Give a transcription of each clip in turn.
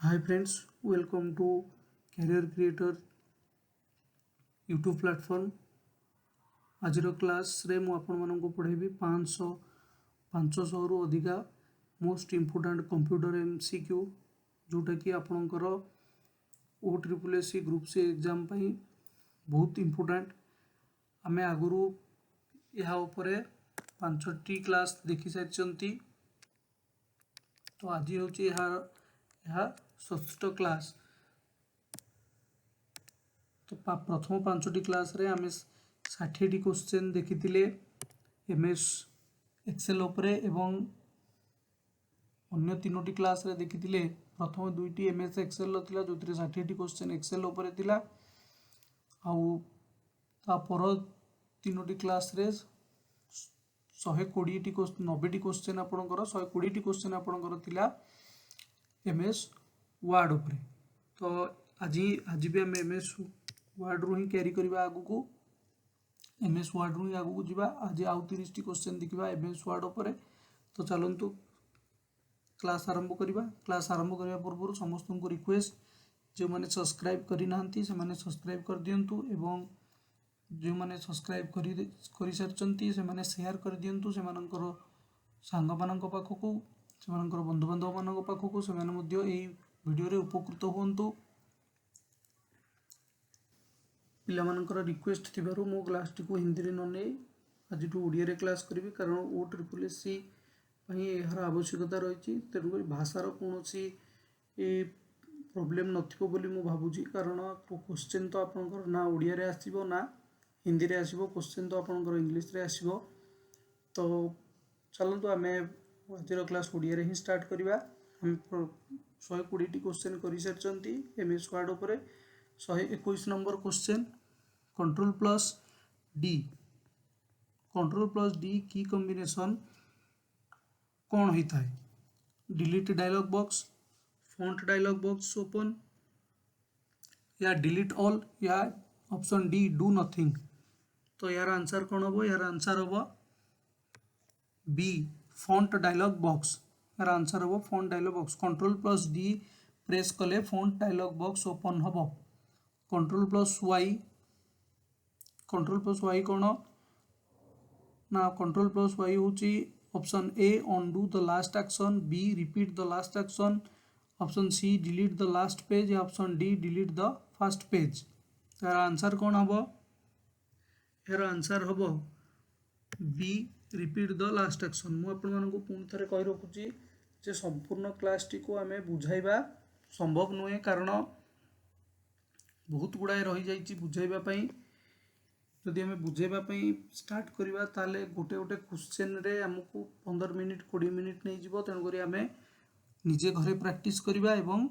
Hi friends, welcome to Career Creator YouTube platform. आज class रे मु आपण मानक पढ़ेबी 500 रु अधिका मोस्ट इम्पोर्टेंट कंप्यूटर MCQ जोटा कि आपणकर OSSC ग्रुप सी एग्जाम पई बहुत इम्पोर्टेंट। आमे आगुरु या उपरे 5टी क्लास देखि सारिचंती। तो आज होची यह षष्ठ क्लास। तो प्रथम 5टी क्लास रे आमे 60टी क्वेश्चन देखिथिले MS एक्सेल उपरे एवं अन्य 3टी क्लास रे देखिथिले प्रथम 2टी MS एक्सेल लो थिला जोतरे 60टी क्वेश्चन एक्सेल उपरे थिला आउ तापर 3टी क्लास रे 120टी 90टी क्वेश्चन आपनकर 120टी क्वेश्चन आपनकर थिला MS वर्ड उपरे। तो आज भी आम MS वर्ड रू ही कैरी करबा आगु को MS वर्ड रू ही आगु को जीवा। आज आउ 30टी क्वेश्चन देखिबा MS वर्ड उपरे। तो चलंतु क्लास आरंभ करबा। क्लास आरंभ करबा पूर्व समस्त को रिक्वेस्ट जो माने सब्सक्राइब करि नाहंती से माने सब्सक्राइब कर दियंतु एवं जो माने सब्सक्राइब करि सारचंती से माने शेयर कर दियंतु से मानकर सांग मानक पाखकु से मानकर बंधु बांधव मानक पाखकु से माने मध्य एई वीडियो रे उपकृत होंतु। पिला मानकर रिक्वेस्ट थिबारु मो क्लास टी को हिंदी रे न नै आज टू ओडिया रे क्लास करबी कारण OSSC पई एहर आवश्यकता रहिछि। तेनु भाषार कोनोसी प्रॉब्लम नथिबो बोली मु भाबुछि कारण क्वेश्चन तो आपनकर ना ओडिया रे आसीबो ना हिंदी रे आसीबो। क्वेश्चन तो आपनकर इंग्लिश रे आसीबो। तो चलंतु आमे आजर क्लास ओडिया रे ही स्टार्ट करबा। हम 120टी क्वेश्चन करि सारचंती MS वर्ड उपरे। 121 number question control plus D key combination कौन होता है? Delete dialog box, font dialog box open या डिलीट ऑल या ऑप्शन डी डू नथिंग। तो यार आंसर कौन हम? यार आंसर हम बी फॉन्ट डायलॉग बॉक्स। यार आंसर हम font dialog box. Control plus D press कले फॉन्ट डायलॉग बॉक्स ओपन हम। कंट्रोल प्लस वाई कौन ना? कंट्रोल प्लस वाई होची option A undo the last action, B repeat the last action, option C delete the last page या option D delete the first page. यार answer कौन हम? यार answer हम B repeat the last action. मु आपण मानको पुन थरे कहि रखुची जे संपूर्ण क्लास टी को आमे बुझाइबा संभव नुहे कारण बहुत गुड़ाए रही जाइछि बुझाइबा पई। जदि आमे बुझाइबा पई स्टार्ट करबा ताले गोटे गोटे क्वेश्चन रे हमकु 15 मिनिट 20 मिनिट नै जिवो। तेन करी आमे निजे घरे प्रैक्टिस करबा एवं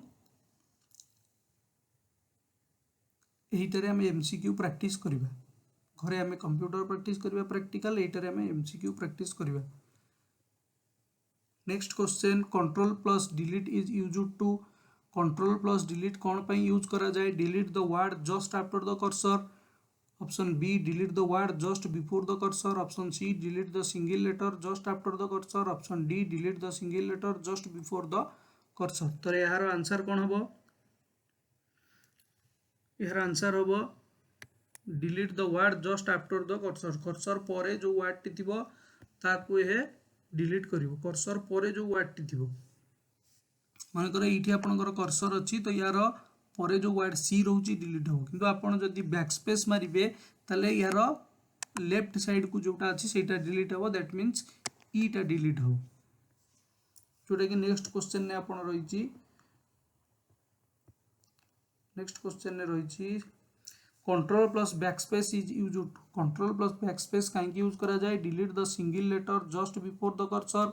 एहिटरे आमे MCQ प्रैक्टिस करबा। घरे आमे कंप्यूटर प्रैक्टिस करबा प्रैक्टिकल, एहिटरे आमे MCQ प्रैक्टिस करबा। Next question control plus delete is used to. Control plus delete कौन पई यूज करा जाए? Delete the word just after the cursor, option B delete the word just before the cursor, option C delete the single letter just after the cursor, option D delete the single letter just before the cursor. तो यार answer कौन हम? यार answer हम delete the word just after the cursor. Cursor परे जो word T थिबो ताकू ए डिलीट करिवो। कर्सर परे जो वर्ड टी थिबो माने करे इठी आपनकर कर्सर अछि तो यार परे जो वर्ड सी रहउची डिलीट हो। किंतु आपण जदी बैक स्पेस मारिबे तले यार लेफ्ट साइड को जोटा अछि सेटा डिलीट हो। दैट मींस ई टा डिलीट हो। जोटा कि नेक्स्ट क्वेश्चन ने आपण रहिची। नेक्स्ट क्वेश्चन ने रहिची control plus backspace is used. Control plus backspace काहे यूज करा जाए? Delete the single letter just before the cursor,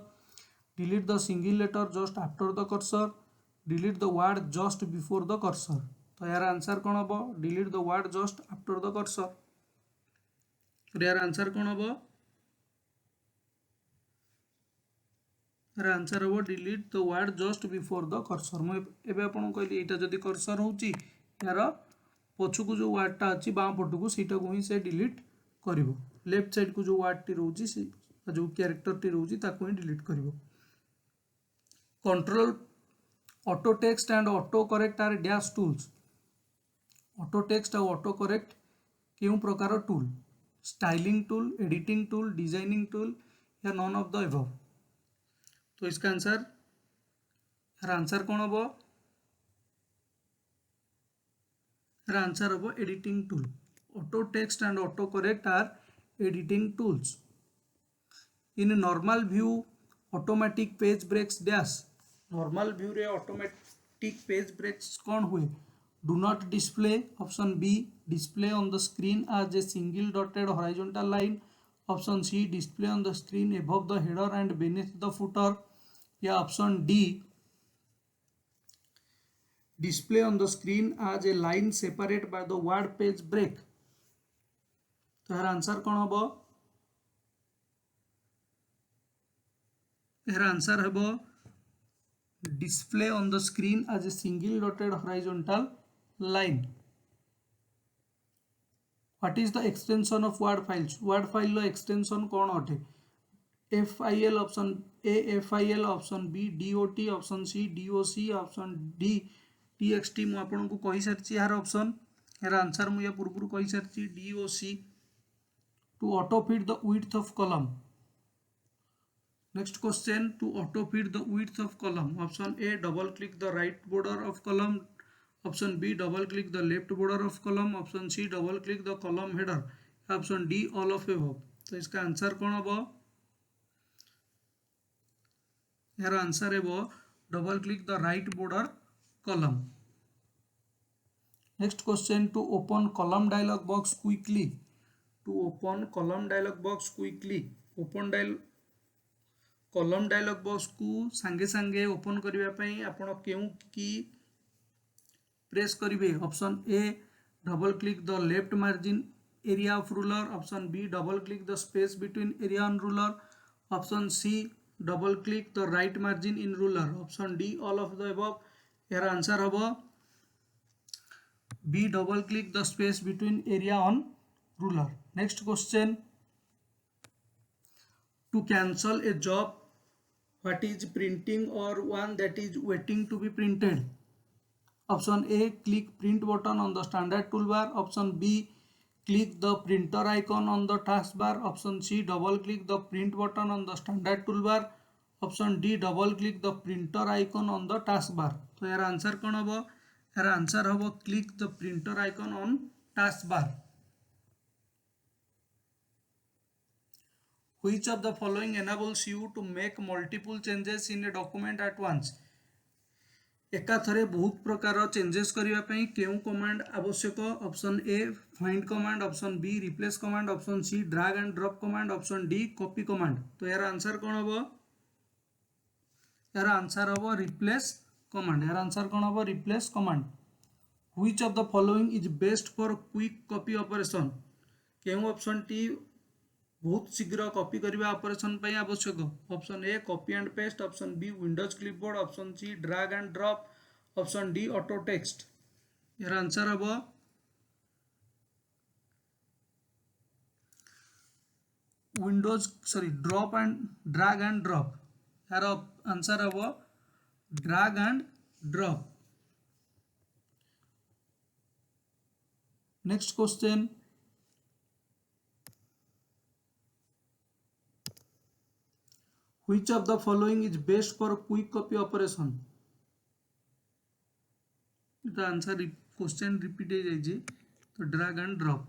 delete the single letter just after the cursor, delete the word just before the cursor. तो यार answer कौन हम? Delete the word just after the cursor. तो यार answer कौन हम? यार answer हम delete the word just before the cursor. मु एबे आपन कहली एटा जदी कर्सर होची यार पछकु जो वर्ड टा अछि बाम पटकु सेटा को ही से डिलीट करिवो। लेफ्ट साइड को जो वर्ड टी रहउची से जो कैरेक्टर टी रहउची ताको ही डिलीट करिवो। Control auto text and auto correct are dash tools auto text और ऑटो करेक्ट क्यों प्रकार tool styling tool editing tool designing tool या नॉन ऑफ द एबव तो इसका आंसर कौन हम आंसर हम editing tool auto text and auto correct are editing tools in normal view automatic page breaks dash normal view रे automatic page breaks कौन हुए do not display option B display on the screen as a single dotted horizontal line option C display on the screen above the header and beneath the footer या option D display on the screen as a line separate by the word page break तो यार answer कौन हम यार answer हम display on the screen as a single dotted horizontal line what is the extension of word files word file low extension कौन अटे file option A file option B dot option C doc option D txt मु आपन को कहि सारछि यार option यार answer मु या पूर्व कहि सारछि doc to auto fit the width of column next question to auto fit the width of column option a double click the right border of column option b double click the left border of column option c double click the column header option d all of above तो इसका answer कौन हम यार answer है double click the right border column next question to open column dialog box quickly to open column dialog box quickly open column dialog box को सांगे सांगे open करबा पई आपण केउ की प्रेस करिवे option A double click the left margin area of ruler option B double click the space between area on ruler option C double click the right margin in ruler option D all of the above यार answer हबो B double click the space between area on ruler next question to cancel a job what is printing or one that is waiting to be printed option a click print button on the standard toolbar option b click the printer icon on the taskbar option c double click the print button on the standard toolbar option d double click the printer icon on the taskbar तो यार answer कौन हम यार answer हम click the printer icon on taskbar Which of the following enables you to make multiple changes in a document at once? एकाथरे बहुत प्रकार changes करबा पई केउ कमांड आवश्यक option A find command option B replace command option C drag and drop command option D copy command तो यार answer कौन हम यार आंसर हम रिप्लेस कमांड यार आंसर कौन हम replace command Which of the following is best for quick copy operation केउ ऑप्शन टी बहुत शीघ्र कॉपी करबा ऑपरेशन पई आवश्यक option A copy and paste option B Windows clipboard option C drag and drop option D auto text यार answer हबो Windows drop and drag and drop यार आंसर हबो drag and drop next question Which of the following is best for quick copy operation? The answer question repeat है तो drag and drop.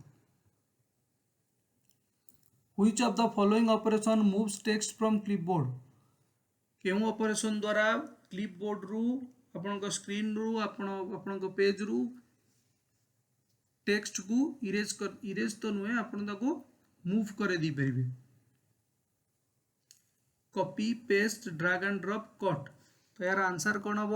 Which of the following operation moves text from clipboard? केउ operation द्वारा clipboard रु आपन को screen रु आपन को पेज रु टेक्स्ट को इरेज तो नुहे आपन ताको मूव करे दी परिबे copy paste drag and drop cut तो यार आंसर कौन हम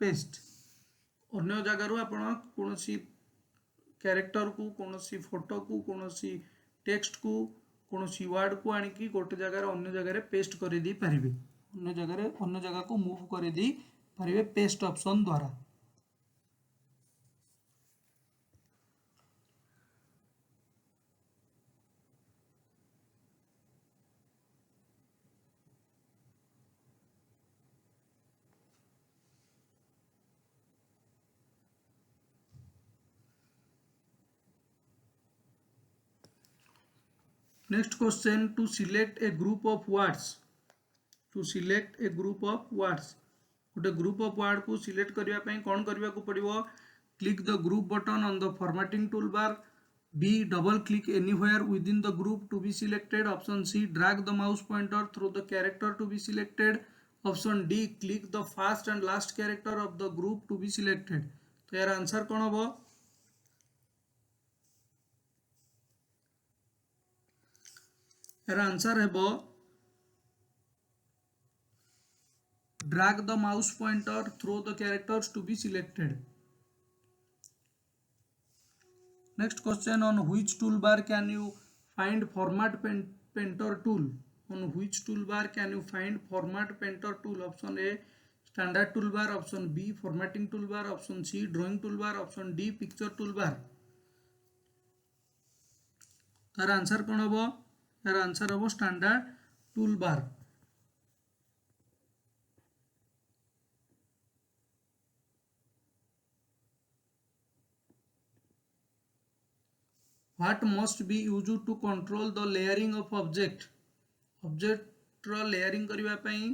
पेस्ट अन्य जगार आप कौन कैरेक्टर को कौन फोटो को कौन टेक्स्ट को कौन वर्ड को आनिकी गोटे जगार अन्य जगह पेस्ट कर दी पारिबे अन्य जगह को मूव कर दी पारिबे पेस्ट ऑप्शन द्वारा Next question, to select a group of words. To select a group of words. गोटे ग्रुप ऑफ वर्ड को सिलेक्ट करने पे कौन करने को पड़ो? Click the group button on the formatting tool bar. B, double click anywhere within the group to be selected. Option C, drag the mouse pointer through the character to be selected. Option D, click the first and last character of the group to be selected. तो यार answer कौन हम? यार answer है drag the mouse pointer through the characters to be selected. Next question, on which toolbar can you find format painter tool? On which toolbar can you find format painter tool? Option A, standard toolbar. Option B, formatting toolbar. Option C, drawing toolbar. Option D, picture toolbar. तार answer कौन हम? यार answer हम standard toolbar. What must be used to control the layering of object? Object ro layering करिवा पई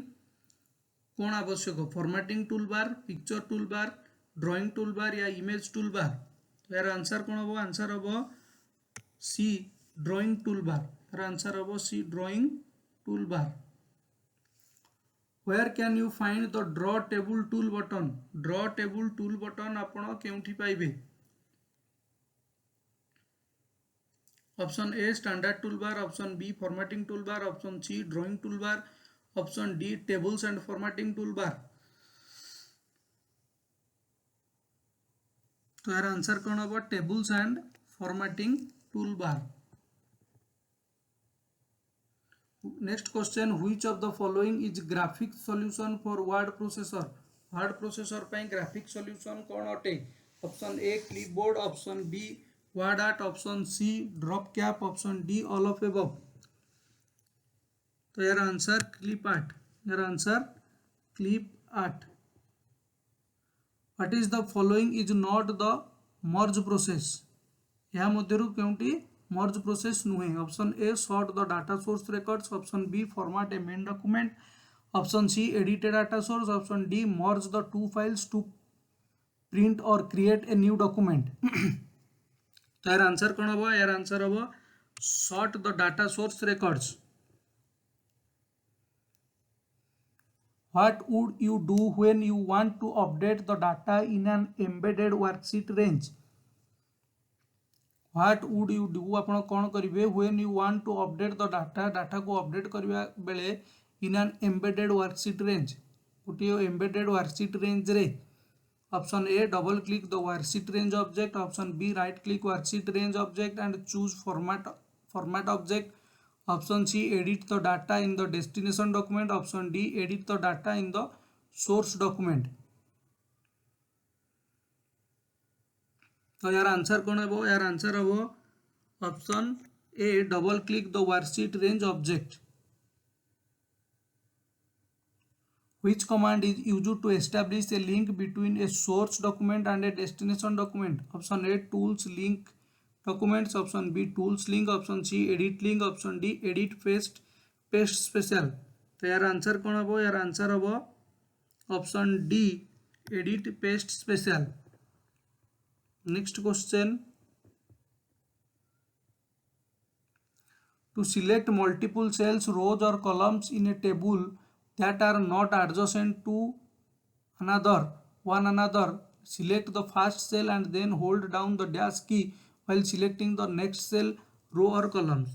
कौन आवश्यक? Formatting toolbar, picture toolbar, drawing toolbar या इमेज टूलबार. तो यार आंसर कौन हम? आंसर हम सी, ड्राइंग टूलबार. यार आंसर हम C, drawing toolbar. Where can you find the draw table tool button? Draw table tool button आपण केउठी पाइबे? Option A, standard toolbar. Option B, formatting toolbar. Option C, drawing toolbar. Option D, tables and formatting toolbar. तो यार answer कौन हम? Tables and formatting toolbar. Next question, which of the following is graphic solution for word processor? Word processor पे graphic solution कौन अटे? Option A, clipboard. Option B, word art. Option C, drop cap. Option D, all of above. तो यार answer clip art. यार answer clip art. What is the following is not the merge process? या मध्यरु केउंटी merge process नुहे? Option A, sort the data source records. Option B, format a main document. Option C, edit a data source. Option D, merge the two files to print और create a new document. तो यार answer कौन हम? यार answer हम sort the data source records. What would you do when you want to update the data in an embedded worksheet range? What would you do? आपण कौन करिवे when you want to update the data को update करबा बेले in an embedded worksheet range. गोटे embedded worksheet range रे. Option A, double click the worksheet range object. Option B, right click worksheet range object and choose format object. Option C, edit the data in the destination document. Option D, edit the data in the source document. तो यार answer कौन है? यार answer हम option A, double click the worksheet range object. Which command is used to establish a link between a source document and a destination document? Option A, tools link documents. Option B, tools link. Option C, edit link. Option D, edit paste special. तो यार answer कौन हम? यार answer हम option D, edit paste special. Next question, to select multiple cells, rows or columns in a table that are not adjacent to one another, select the first cell and then hold down the dash key while selecting the next cell, row or columns.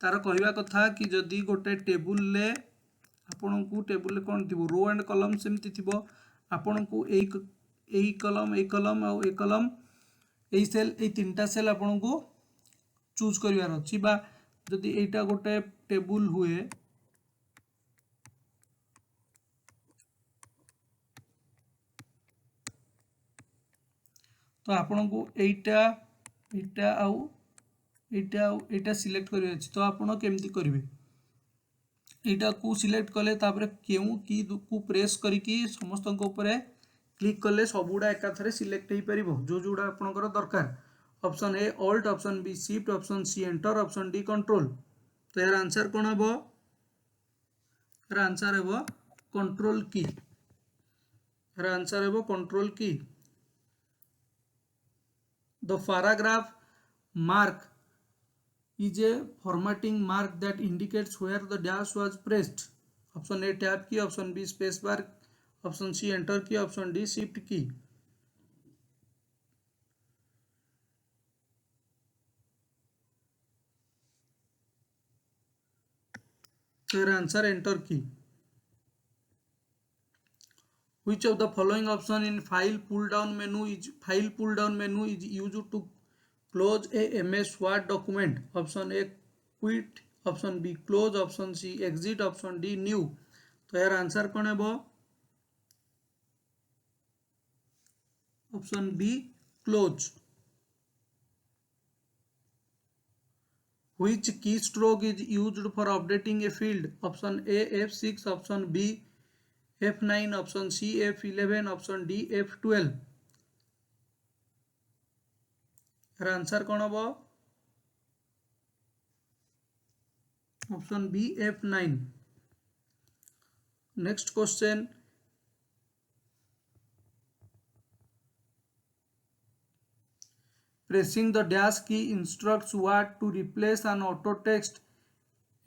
तार कहवा कथा कि जदि गोटे table ले आपण को table कौन थी रो एंड कलम सेमती थी आपण को यही कलम और एक कलम यही सेल ये तीन टा सेल आपण को चूज करिवार अछि. बा जदि एटा गोटे टेबुल हुए तो आपण को एटा सिलेक्ट करिवे अछि. तो आपण केमती करिवे? एटा को सिलेक्ट कले तापर केउ की को प्रेस करिकी समस्त को ऊपर क्लिक कले सबुडा एकाथरे सिलेक्ट हेई परिबो जो जोडा आपनकर दरकार. Option A, alt. Option B, shift. Option C, enter. Option D, control. तो यार आंसर कौन हम? यार आंसर हम कंट्रोल की। यार आंसर हम कंट्रोल की। The paragraph mark is a formatting mark that indicates where the dash was pressed. Option A tab key, option B space bar, option C enter key, option D shift key. So your answer enter key. Which of the following option in file pull down menu is used to close a MS Word document? Option A quit, option B close, option C exit, option D new. तो यार answer कौन है? Option be close. Which keystroke is used for updating a field? Option A F6, option B F9, option C F11, option D F12. यार answer कौन हम? Option B F9. Next question. Pressing the dash key instructs Word to replace an auto text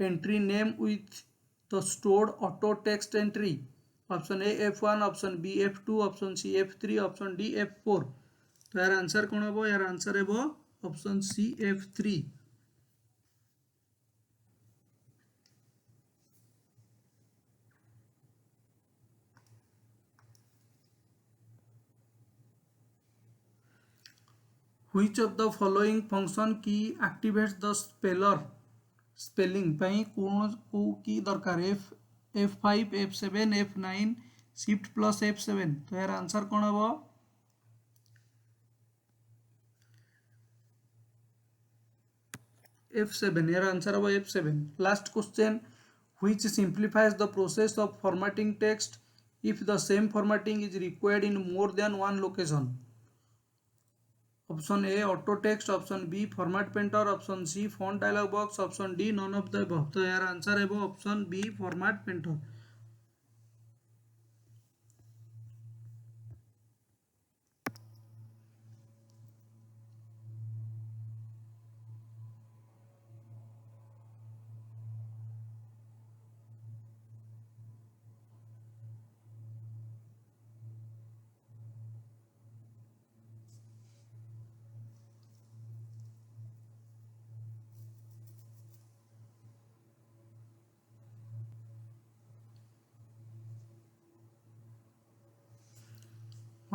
entry name with the stored auto text entry. Option A F1, option B F2, option C F3, option D F4. तो यार answer कौन हम? यार answer है option C F3. Which of the following function key activates the spelling ପାଇଁ କୋଉ की दरकार? F5, F7, F9, shift plus F7. तो यार आंसर कौन हम? F7. यार आंसर हम F7. Last question. Which simplifies the process of formatting text if the same formatting is required in more than one location? Option A auto text, option B format painter, option C font dialog box, option D none of the above. तो यार answer है option B format painter.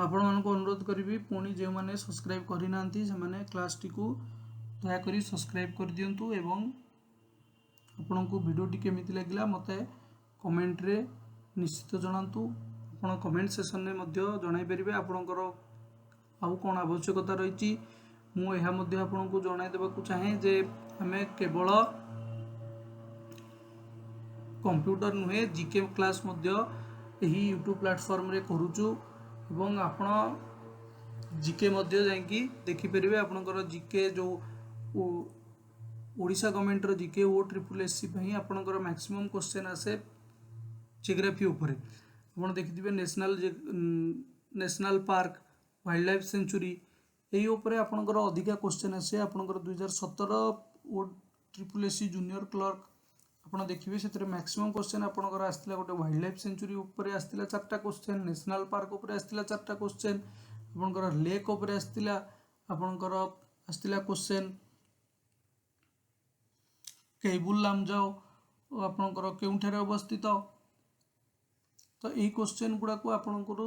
ଆପଣମାନଙ୍କୁ ଅନୁରୋଧ କରିବି ପୁଣି ଯେଉଁମାନେ subscribe କରିନାହାନ୍ତି ସେମାନେ କ୍ଲାସ୍ଟି କୁ ଦୟାକରି ସବସ୍କ୍ରାଇବ୍ କରିଦିଅନ୍ତୁ ଏବଂ ଆପଣଙ୍କୁ ଭିଡ଼ିଓଟି କେମିତି ଲାଗିଲା ମୋତେ କମେଣ୍ଟରେ ନିଶ୍ଚିତ ଜଣାନ୍ତୁ. ଆପଣ କମେଣ୍ଟ ସେକ୍ସନରେ ମଧ୍ୟ ଜଣାଇ ପାରିବେ ଆପଣଙ୍କର ଆଉ କ'ଣ ଆବଶ୍ୟକତା ରହିଛି. ମୁଁ ଏହା ମଧ୍ୟ ଆପଣଙ୍କୁ ଜଣାଇ ଦେବାକୁ ଚାହେଁ ଯେ ଆମେ କେବଳ କମ୍ପ୍ୟୁଟର ନୁହେଁ ଜିକେ କ୍ଲାସ୍ ମଧ୍ୟ ଏହି ୟୁଟ୍ୟୁବ୍ ପ୍ଲାଟଫର୍ମରେ କରୁଛୁ ଏବଂ ଆପଣ ଜିକେ ମଧ୍ୟ ଯାଇକି ଦେଖିପାରିବେ. ଆପଣଙ୍କର ଜିକେ ଯେଉଁ ଓଡ଼ିଶା ଗଭର୍ଣ୍ଣମେଣ୍ଟର ଜିକେ ଓ SSC ପାଇଁ ଆପଣଙ୍କର ମ୍ୟାକ୍ସିମମ୍ କ୍ୱେଶ୍ଚନ୍ ଆସେ ଜିଓଗ୍ରାଫି ଉପରେ. ଆପଣ ଦେଖିଥିବେ national park, wildlife sanctuary ଏହି ଉପରେ ଆପଣଙ୍କର ଅଧିକା କ୍ୱେଶ୍ଚନ୍ ଆସେ. ଆପଣଙ୍କର 2017 ଓ SSC ଜୁନିୟର କ୍ଲର୍କ ଆପଣ ଦେଖିବେ ସେଥିରେ ମ୍ୟାକ୍ସିମମ୍ କ୍ୱେଶ୍ଚନ୍ ଆପଣଙ୍କର ଆସିଥିଲା. ଗୋଟେ ୱାଇଲ୍ଡ ଲାଇଫ୍ ସେଞ୍ଚୁରୀ ଉପରେ ଆସିଥିଲା 4ଟା କ୍ୱେଶ୍ଚନ୍, ନ୍ୟାସନାଲ୍ ପାର୍କ ଉପରେ ଆସିଥିଲା 4ଟା କ୍ୱେଶ୍ଚନ୍, ଆପଣଙ୍କର ଲେକ୍ ଉପରେ ଆସିଥିଲା, ଆପଣଙ୍କର ଆସିଥିଲା କ୍ୱେଶ୍ଚନ୍ କେବୁଲ ଲାମଜାଓ ଆପଣଙ୍କର କେଉଁଠାରେ ଅବସ୍ଥିତ. ତ ଏଇ କ୍ୱେଶ୍ଚନ୍ ଗୁଡ଼ାକୁ ଆପଣଙ୍କର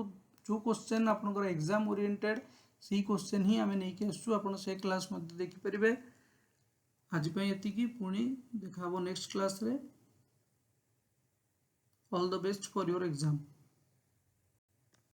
ଯେଉଁ କ୍ୱେଶ୍ଚନ୍ ଆପଣଙ୍କର ଏକ୍ଜାମ୍ ଓରିଏଣ୍ଟେଡ୍ ସେଇ କ୍ୱେଶ୍ଚନ୍ ହିଁ ଆମେ ନେଇକି ଆସୁଛୁ. ଆପଣ ସେ କ୍ଲାସ୍ ମଧ୍ୟ ଦେଖିପାରିବେ. ଆଜି ପାଇଁ ଏତିକି. ପୁଣି ଦେଖା ହେବ ନେକ୍ସଟ କ୍ଲାସ୍ରେ. All the best for your exam.